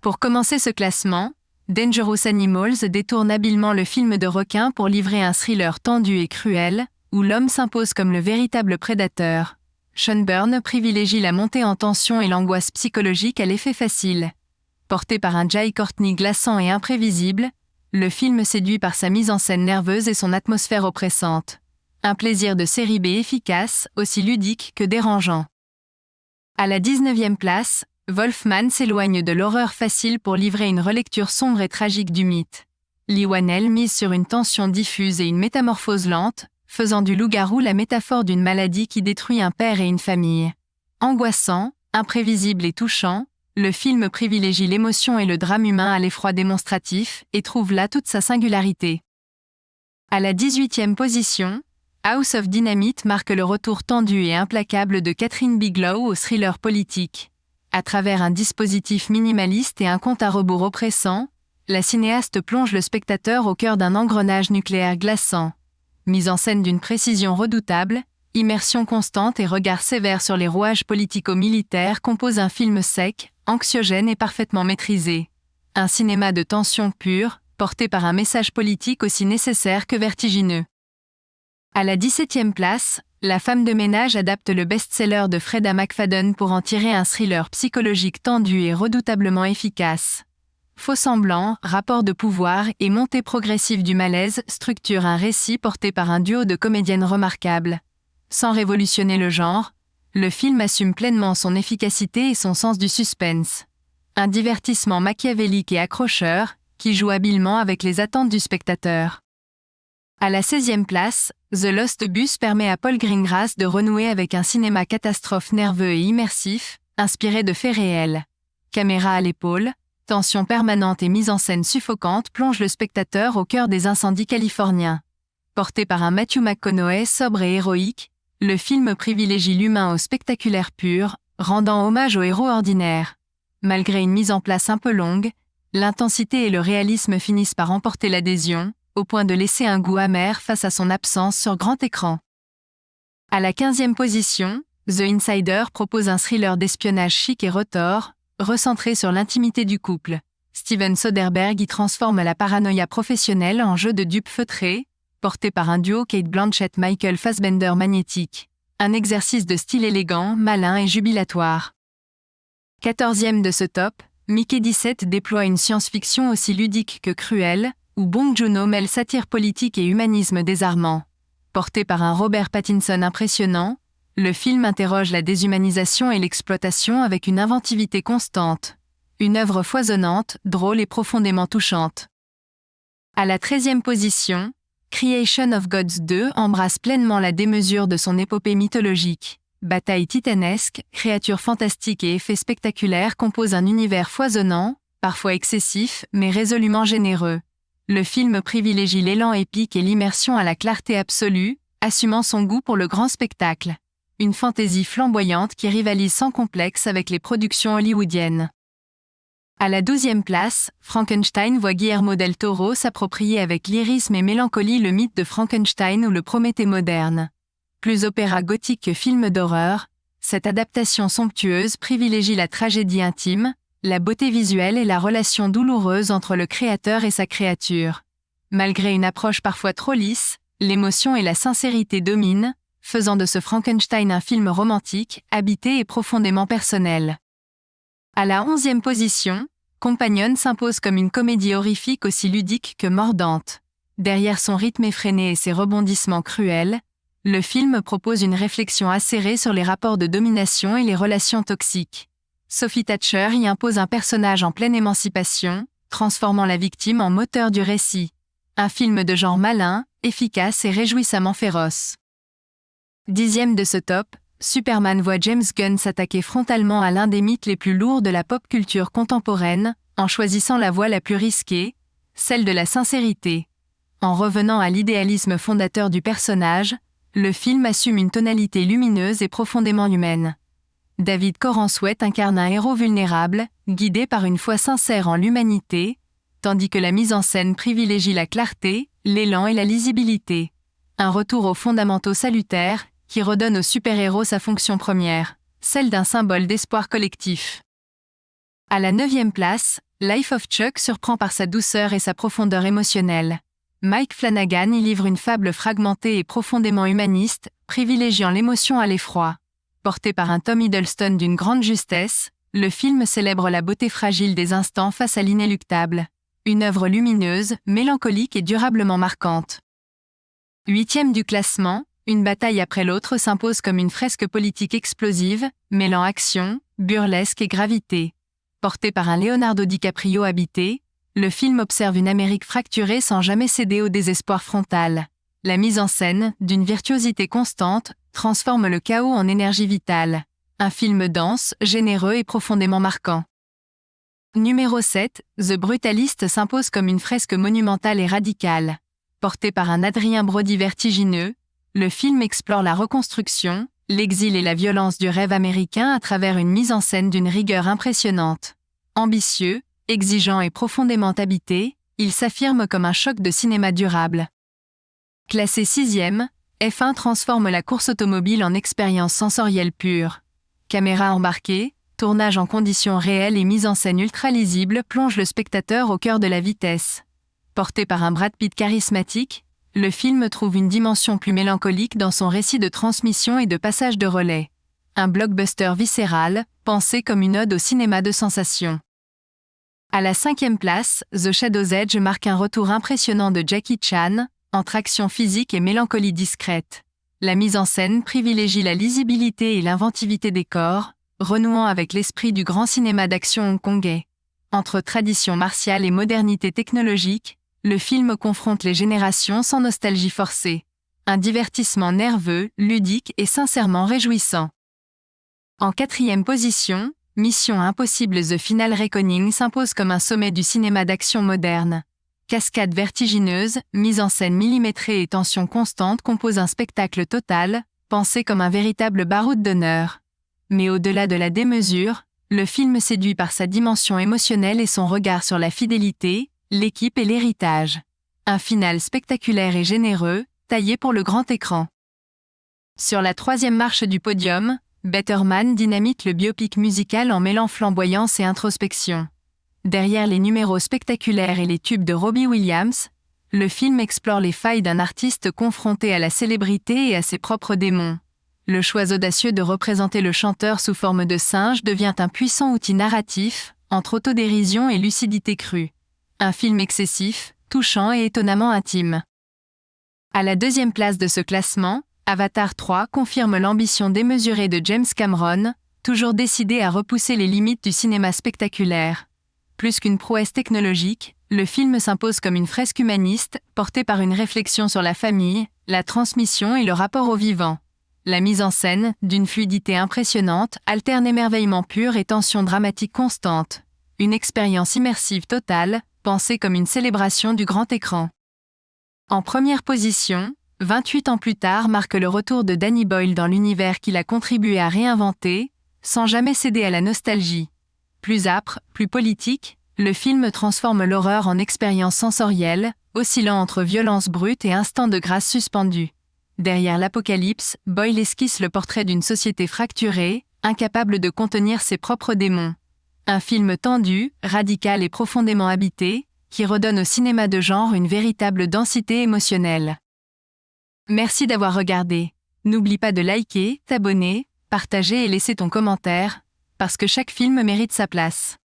Pour commencer ce classement, Dangerous Animals détourne habilement le film de requin pour livrer un thriller tendu et cruel, où l'homme s'impose comme le véritable prédateur. Sean Byrne privilégie la montée en tension et l'angoisse psychologique à l'effet facile. Porté par un Jai Courtney glaçant et imprévisible, le film séduit par sa mise en scène nerveuse et son atmosphère oppressante. Un plaisir de série B efficace, aussi ludique que dérangeant. À la 19e place, Wolfman s'éloigne de l'horreur facile pour livrer une relecture sombre et tragique du mythe. Leigh Whannell mise sur une tension diffuse et une métamorphose lente, faisant du loup-garou la métaphore d'une maladie qui détruit un père et une famille. Angoissant, imprévisible et touchant, le film privilégie l'émotion et le drame humain à l'effroi démonstratif et trouve là toute sa singularité. À la 18e position, House of Dynamite marque le retour tendu et implacable de Catherine Bigelow au thriller politique. À travers un dispositif minimaliste et un compte à rebours oppressant, la cinéaste plonge le spectateur au cœur d'un engrenage nucléaire glaçant. Mise en scène d'une précision redoutable, immersion constante et regard sévère sur les rouages politico-militaires composent un film sec, anxiogène et parfaitement maîtrisé. Un cinéma de tension pure, porté par un message politique aussi nécessaire que vertigineux. À la 17e place, La femme de ménage adapte le best-seller de Freda McFadden pour en tirer un thriller psychologique tendu et redoutablement efficace. Faux-semblants, rapport de pouvoir et montée progressive du malaise structurent un récit porté par un duo de comédiennes remarquables. Sans révolutionner le genre, le film assume pleinement son efficacité et son sens du suspense. Un divertissement machiavélique et accrocheur, qui joue habilement avec les attentes du spectateur. À la 16e place, The Lost Bus permet à Paul Greengrass de renouer avec un cinéma catastrophe nerveux et immersif, inspiré de faits réels. Caméra à l'épaule, tension permanente et mise en scène suffocante plonge le spectateur au cœur des incendies californiens. Porté par un Matthew McConaughey sobre et héroïque, le film privilégie l'humain au spectaculaire pur, rendant hommage au héros ordinaire. Malgré une mise en place un peu longue, l'intensité et le réalisme finissent par emporter l'adhésion, au point de laisser un goût amer face à son absence sur grand écran. À la 15e position, The Insider propose un thriller d'espionnage chic et retors, recentré sur l'intimité du couple. Steven Soderbergh y transforme la paranoïa professionnelle en jeu de dupes feutrés, porté par un duo Cate Blanchett-Michael Fassbender magnétique. Un exercice de style élégant, malin et jubilatoire. 14e de ce top, Mickey 17 déploie une science-fiction aussi ludique que cruelle, où Bong Joon-ho mêle satire politique et humanisme désarmant. Porté par un Robert Pattinson impressionnant, le film interroge la déshumanisation et l'exploitation avec une inventivité constante. Une œuvre foisonnante, drôle et profondément touchante. À la 13e position, Creation of Gods 2 embrasse pleinement la démesure de son épopée mythologique. Bataille titanesque, créatures fantastiques et effets spectaculaires composent un univers foisonnant, parfois excessif, mais résolument généreux. Le film privilégie l'élan épique et l'immersion à la clarté absolue, assumant son goût pour le grand spectacle. Une fantaisie flamboyante qui rivalise sans complexe avec les productions hollywoodiennes. À la 12e place, Frankenstein voit Guillermo del Toro s'approprier avec lyrisme et mélancolie le mythe de Frankenstein ou le Prométhée moderne. Plus opéra gothique que film d'horreur, cette adaptation somptueuse privilégie la tragédie intime, la beauté visuelle et la relation douloureuse entre le créateur et sa créature. Malgré une approche parfois trop lisse, l'émotion et la sincérité dominent, faisant de ce Frankenstein un film romantique, habité et profondément personnel. À la 11e position, Companion s'impose comme une comédie horrifique aussi ludique que mordante. Derrière son rythme effréné et ses rebondissements cruels, le film propose une réflexion acérée sur les rapports de domination et les relations toxiques. Sophie Thatcher y impose un personnage en pleine émancipation, transformant la victime en moteur du récit. Un film de genre malin, efficace et réjouissamment féroce. 10e de ce top, Superman voit James Gunn s'attaquer frontalement à l'un des mythes les plus lourds de la pop culture contemporaine, en choisissant la voie la plus risquée, celle de la sincérité. En revenant à l'idéalisme fondateur du personnage, le film assume une tonalité lumineuse et profondément humaine. David Corenswet incarne un héros vulnérable, guidé par une foi sincère en l'humanité, tandis que la mise en scène privilégie la clarté, l'élan et la lisibilité. Un retour aux fondamentaux salutaires, qui redonne au super-héros sa fonction première, celle d'un symbole d'espoir collectif. À la 9e place, Life of Chuck surprend par sa douceur et sa profondeur émotionnelle. Mike Flanagan y livre une fable fragmentée et profondément humaniste, privilégiant l'émotion à l'effroi. Porté par un Tom Hiddleston d'une grande justesse, le film célèbre la beauté fragile des instants face à l'inéluctable. Une œuvre lumineuse, mélancolique et durablement marquante. 8e du classement, une bataille après l'autre s'impose comme une fresque politique explosive, mêlant action, burlesque et gravité. Porté par un Leonardo DiCaprio habité, le film observe une Amérique fracturée sans jamais céder au désespoir frontal. La mise en scène, d'une virtuosité constante, transforme le chaos en énergie vitale. Un film dense, généreux et profondément marquant. Numéro 7, The Brutalist s'impose comme une fresque monumentale et radicale. Porté par un Adrien Brody vertigineux, le film explore la reconstruction, l'exil et la violence du rêve américain à travers une mise en scène d'une rigueur impressionnante. Ambitieux, exigeant et profondément habité, il s'affirme comme un choc de cinéma durable. Classé 6e, F1 transforme la course automobile en expérience sensorielle pure. Caméra embarquée, tournage en conditions réelles et mise en scène ultra lisible plonge le spectateur au cœur de la vitesse. Porté par un Brad Pitt charismatique, le film trouve une dimension plus mélancolique dans son récit de transmission et de passage de relais. Un blockbuster viscéral, pensé comme une ode au cinéma de sensation. À la 5e place, The Shadow's Edge marque un retour impressionnant de Jackie Chan, entre action physique et mélancolie discrète. La mise en scène privilégie la lisibilité et l'inventivité des corps, renouant avec l'esprit du grand cinéma d'action hongkongais. Entre tradition martiale et modernité technologique, le film confronte les générations sans nostalgie forcée. Un divertissement nerveux, ludique et sincèrement réjouissant. En 4e position, Mission Impossible The Final Reckoning s'impose comme un sommet du cinéma d'action moderne. Cascade vertigineuse, mise en scène millimétrée et tension constante composent un spectacle total, pensé comme un véritable baroud d'honneur. Mais au-delà de la démesure, le film séduit par sa dimension émotionnelle et son regard sur la fidélité, l'équipe et l'héritage. Un final spectaculaire et généreux, taillé pour le grand écran. Sur la 3e marche du podium, Better Man dynamite le biopic musical en mêlant flamboyance et introspection. Derrière les numéros spectaculaires et les tubes de Robbie Williams, le film explore les failles d'un artiste confronté à la célébrité et à ses propres démons. Le choix audacieux de représenter le chanteur sous forme de singe devient un puissant outil narratif, entre autodérision et lucidité crue. Un film excessif, touchant et étonnamment intime. À la 2e place de ce classement, Avatar 3 confirme l'ambition démesurée de James Cameron, toujours décidé à repousser les limites du cinéma spectaculaire. Plus qu'une prouesse technologique, le film s'impose comme une fresque humaniste, portée par une réflexion sur la famille, la transmission et le rapport au vivant. La mise en scène, d'une fluidité impressionnante, alterne émerveillement pur et tension dramatique constante. Une expérience immersive totale, pensée comme une célébration du grand écran. En première position, 28 ans plus tard marque le retour de Danny Boyle dans l'univers qu'il a contribué à réinventer, sans jamais céder à la nostalgie. Plus âpre, plus politique, le film transforme l'horreur en expérience sensorielle, oscillant entre violence brute et instants de grâce suspendus. Derrière l'apocalypse, Boyle esquisse le portrait d'une société fracturée, incapable de contenir ses propres démons. Un film tendu, radical et profondément habité, qui redonne au cinéma de genre une véritable densité émotionnelle. Merci d'avoir regardé. N'oublie pas de liker, t'abonner, partager et laisser ton commentaire, parce que chaque film mérite sa place.